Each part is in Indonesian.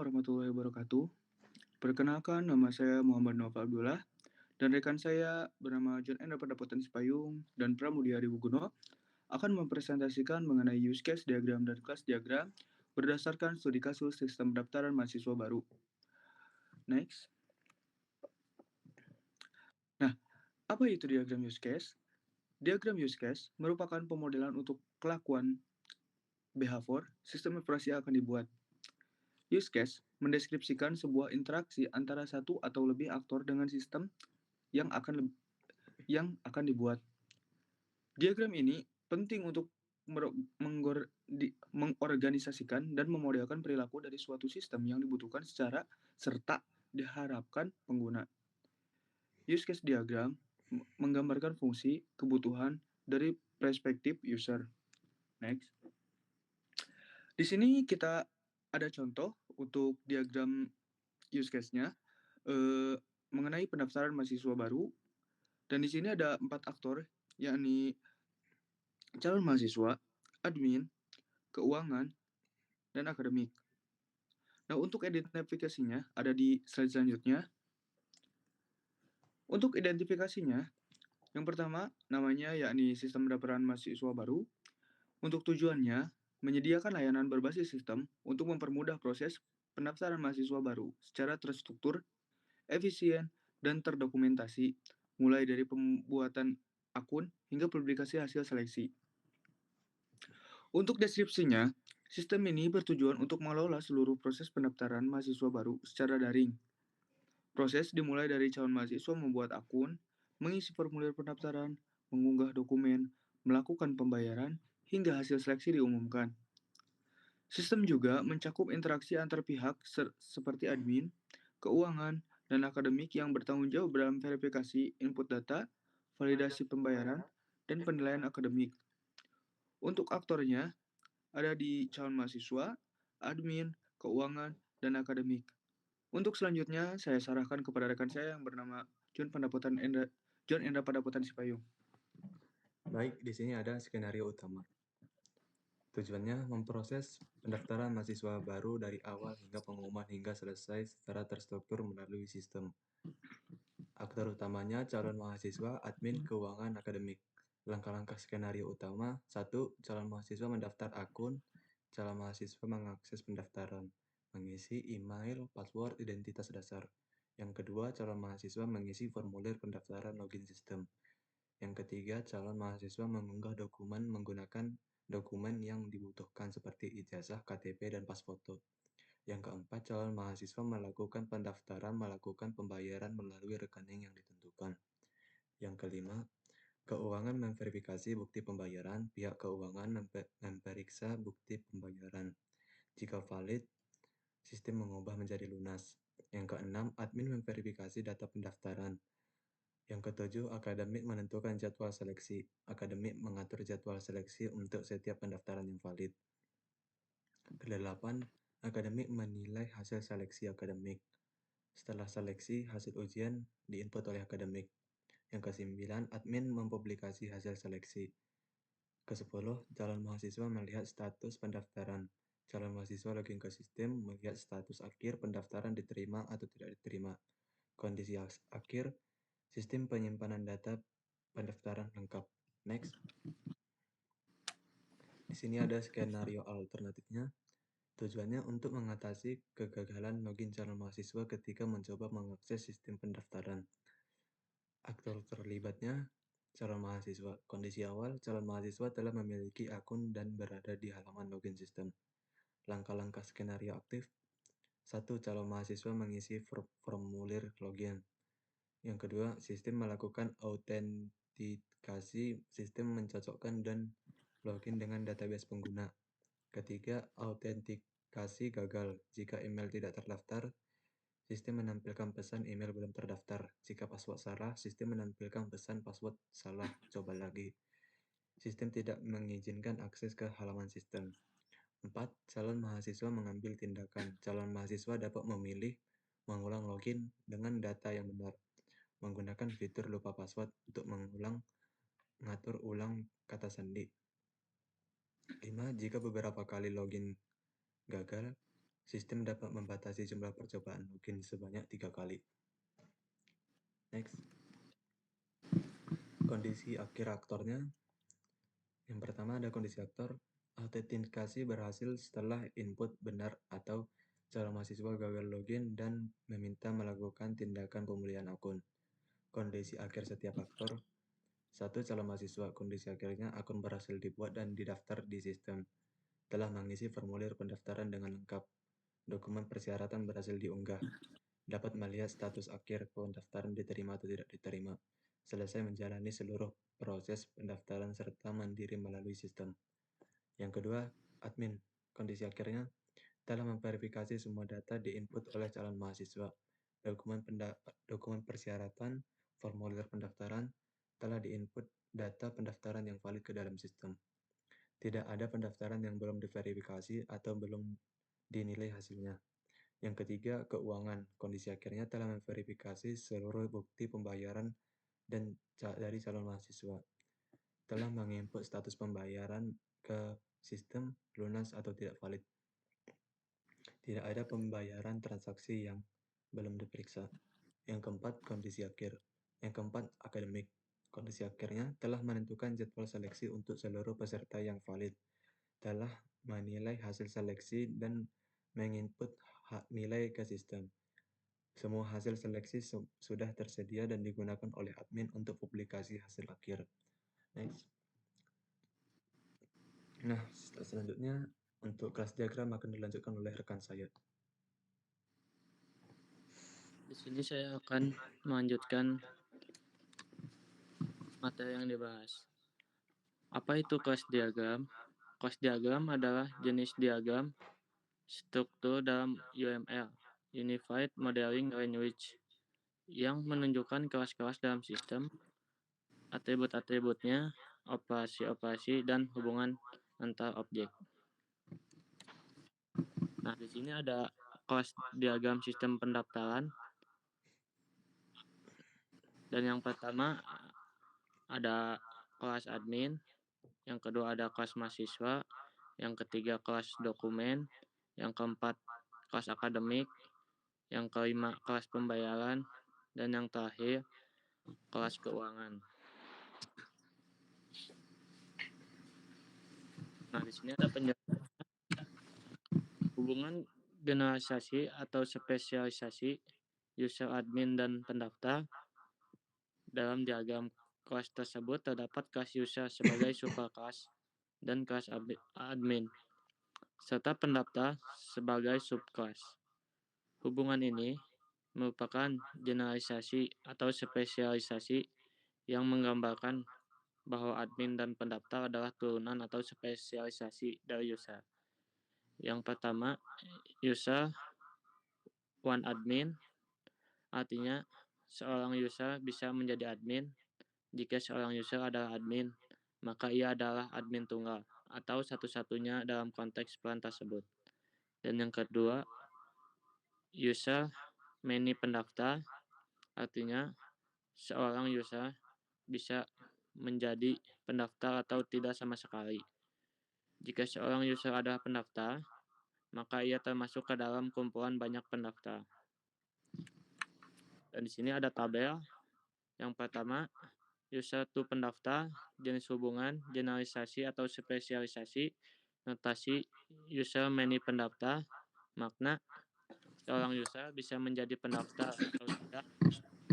warahmatullahi wabarakatuh. Perkenalkan, nama saya Muhammad Nova Abdullah dan rekan saya bernama John Endra Padaputan Sipayung dan Pramudia Wibowo akan mempresentasikan mengenai use case diagram dan kelas diagram berdasarkan studi kasus sistem pendaftaran mahasiswa baru. Next. Nah, apa itu diagram use case? Diagram use case merupakan pemodelan untuk kelakuan behavior sistem operasi yang akan dibuat. Use case mendeskripsikan sebuah interaksi antara satu atau lebih aktor dengan sistem yang akan dibuat. Diagram ini penting untuk mengorganisasikan dan memodelkan perilaku dari suatu sistem yang dibutuhkan secara serta diharapkan pengguna. Use case diagram menggambarkan fungsi kebutuhan dari perspektif user. Next. Di sini kita ada contoh untuk diagram use case-nya mengenai pendaftaran mahasiswa baru. Dan di sini ada 4 aktor, yakni calon mahasiswa, admin, keuangan, dan akademik. Nah, untuk identifikasinya ada di slide selanjutnya. Untuk identifikasinya, yang pertama namanya yakni sistem pendaftaran mahasiswa baru. Untuk tujuannya, menyediakan layanan berbasis sistem untuk mempermudah proses pendaftaran mahasiswa baru secara terstruktur, efisien, dan terdokumentasi, mulai dari pembuatan akun hingga publikasi hasil seleksi. Untuk deskripsinya, sistem ini bertujuan untuk mengelola seluruh proses pendaftaran mahasiswa baru secara daring. Proses dimulai dari calon mahasiswa membuat akun, mengisi formulir pendaftaran, mengunggah dokumen, melakukan pembayaran, hingga hasil seleksi diumumkan. Sistem juga mencakup interaksi antar pihak seperti admin, keuangan, dan akademik yang bertanggung jawab dalam verifikasi input data, validasi pembayaran, dan penilaian akademik. Untuk aktornya, ada di calon mahasiswa, admin, keuangan, dan akademik. Untuk selanjutnya, saya serahkan kepada rekan saya yang bernama John Endra Padaputan Sipayung. Baik, di sini ada skenario utama. Tujuannya memproses pendaftaran mahasiswa baru dari awal hingga pengumuman hingga selesai secara terstruktur melalui sistem. Aktor utamanya calon mahasiswa, admin, keuangan, akademik. Langkah-langkah skenario utama: 1. Calon mahasiswa mendaftar akun. Calon mahasiswa mengakses pendaftaran, mengisi email, password, identitas dasar. Yang kedua, calon mahasiswa mengisi formulir pendaftaran login sistem. Yang ketiga, calon mahasiswa mengunggah dokumen menggunakan dokumen yang dibutuhkan seperti ijazah, KTP, dan pas foto. Yang keempat, calon mahasiswa melakukan pendaftaran melakukan pembayaran melalui rekening yang ditentukan. Yang kelima, keuangan memverifikasi bukti pembayaran. Pihak keuangan memeriksa bukti pembayaran. Jika valid, sistem mengubah menjadi lunas. Yang keenam, admin memverifikasi data pendaftaran. Yang ketujuh, akademik menentukan jadwal seleksi. Akademik mengatur jadwal seleksi untuk setiap pendaftaran yang valid. Kedelapan, akademik menilai hasil seleksi akademik. Setelah seleksi, hasil ujian diinput oleh akademik. Yang kesembilan, admin mempublikasi hasil seleksi. Kesepuluh, calon mahasiswa melihat status pendaftaran. Calon mahasiswa login ke sistem, melihat status akhir pendaftaran diterima atau tidak diterima. Kondisi akhir, sistem penyimpanan data pendaftaran lengkap. Next. Di sini ada skenario alternatifnya. Tujuannya untuk mengatasi kegagalan login calon mahasiswa ketika mencoba mengakses sistem pendaftaran. Aktor terlibatnya calon mahasiswa. Kondisi awal, calon mahasiswa telah memiliki akun dan berada di halaman login sistem. Langkah-langkah skenario aktif. 1. Calon mahasiswa mengisi formulir login. Yang kedua, sistem melakukan autentikasi, sistem mencocokkan dan login dengan database pengguna. Ketiga, autentikasi gagal. Jika email tidak terdaftar, sistem menampilkan pesan email belum terdaftar. Jika password salah, sistem menampilkan pesan password salah. Coba lagi. Sistem tidak mengizinkan akses ke halaman sistem. 4. Calon mahasiswa mengambil tindakan. Calon mahasiswa dapat memilih mengulang login dengan data yang benar, menggunakan fitur lupa password untuk mengatur ulang kata sandi. 5. Jika beberapa kali login gagal, Sistem dapat membatasi jumlah percobaan login sebanyak 3 kali. Next. Kondisi akhir aktornya. Yang pertama ada kondisi aktor. Autentikasi berhasil setelah input benar atau calon mahasiswa gagal login dan meminta melakukan tindakan pemulihan akun. Kondisi akhir setiap aktor. 1. Calon mahasiswa. Kondisi akhirnya akun berhasil dibuat dan didaftar di sistem. Telah mengisi formulir pendaftaran dengan lengkap. Dokumen persyaratan berhasil diunggah. Dapat melihat status akhir pendaftaran diterima atau tidak diterima. Selesai menjalani seluruh proses pendaftaran serta mandiri melalui sistem. Yang kedua, admin. Kondisi akhirnya telah memverifikasi semua data diinput oleh calon mahasiswa. Dokumen persyaratan, formulir pendaftaran, telah diinput data pendaftaran yang valid ke dalam sistem. Tidak ada pendaftaran yang belum diverifikasi atau belum dinilai hasilnya. Yang ketiga, keuangan. Kondisi akhirnya telah memverifikasi seluruh bukti pembayaran dan dari calon mahasiswa. Telah menginput status pembayaran ke sistem lunas atau tidak valid. Tidak ada pembayaran transaksi yang belum diperiksa. Yang keempat, kondisi akhir. Yang keempat, akademik. Kondisi akhirnya telah menentukan jadwal seleksi untuk seluruh peserta yang valid. Telah menilai hasil seleksi dan menginput nilai ke sistem. Semua hasil seleksi sudah tersedia dan digunakan oleh admin untuk publikasi hasil akhir. Next. Nah, selanjutnya untuk kelas diagram akan dilanjutkan oleh rekan saya. Di sini saya akan melanjutkan materi yang dibahas. Apa itu kelas diagram? Kelas diagram adalah jenis diagram struktur dalam UML, Unified Modeling Language, yang menunjukkan kelas-kelas dalam sistem, atribut-atributnya, operasi-operasi, dan hubungan antar objek. Nah, di sini ada kelas diagram sistem pendaftaran. Dan yang pertama ada kelas admin, yang kedua ada kelas mahasiswa, yang ketiga kelas dokumen, yang keempat kelas akademik, yang kelima kelas pembayaran, dan yang terakhir kelas keuangan. Nah, di sini ada penjelasan hubungan generalisasi atau spesialisasi user admin dan pendaftar. Dalam diagram kelas tersebut terdapat kelas user sebagai superkelas dan kelas admin, serta pendaftar sebagai subkelas. Hubungan ini merupakan generalisasi atau spesialisasi yang menggambarkan bahwa admin dan pendaftar adalah turunan atau spesialisasi dari user. Yang pertama, user one admin, artinya seorang user bisa menjadi admin. Jika seorang user adalah admin, maka ia adalah admin tunggal atau satu-satunya dalam konteks peran tersebut. Dan yang kedua, user many pendaftar, artinya seorang user bisa menjadi pendaftar atau tidak sama sekali. Jika seorang user adalah pendaftar, maka ia termasuk ke dalam kumpulan banyak pendaftar. Dan di sini ada tabel. Yang pertama, user to pendaftar, jenis hubungan, generalisasi atau spesialisasi, notasi user many pendaftar, makna seorang user bisa menjadi pendaftar atau tidak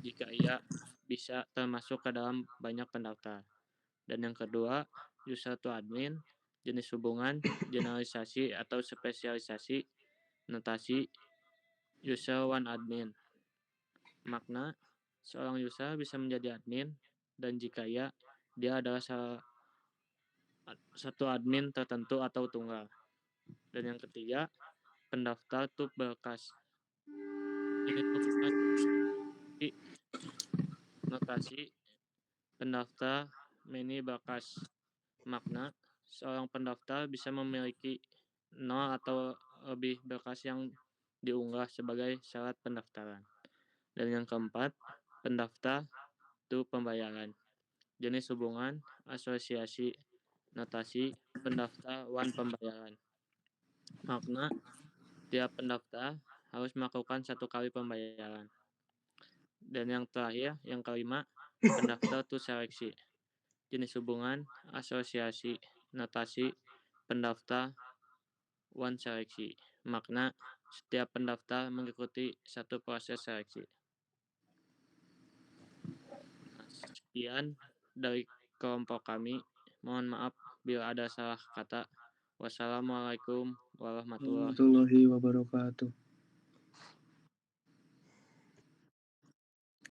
jika ia bisa termasuk ke dalam banyak pendaftar. Dan yang kedua, user to admin, jenis hubungan, generalisasi atau spesialisasi, notasi user one admin, makna seorang user bisa menjadi admin dan jika ia dia adalah satu admin tertentu atau tunggal. Dan yang ketiga, pendaftar to berkas. Ini notasi pendaftar many berkas. Makna seorang pendaftar bisa memiliki 0 atau lebih berkas yang diunggah sebagai syarat pendaftaran. Dan yang keempat, pendaftar to pembayaran. Jenis hubungan, asosiasi, notasi pendaftar one pembayaran. Makna Setiap pendaftar harus melakukan 1 kali pembayaran. Dan yang terakhir, yang kelima, pendaftar to seleksi. Jenis hubungan, asosiasi, notasi, pendaftar, one seleksi. Makna, setiap pendaftar mengikuti satu proses seleksi. Nah, sekian dari kelompok kami. Mohon maaf bila ada salah kata. Wassalamualaikum warahmatullahi Warahmatullahi wabarakatuh.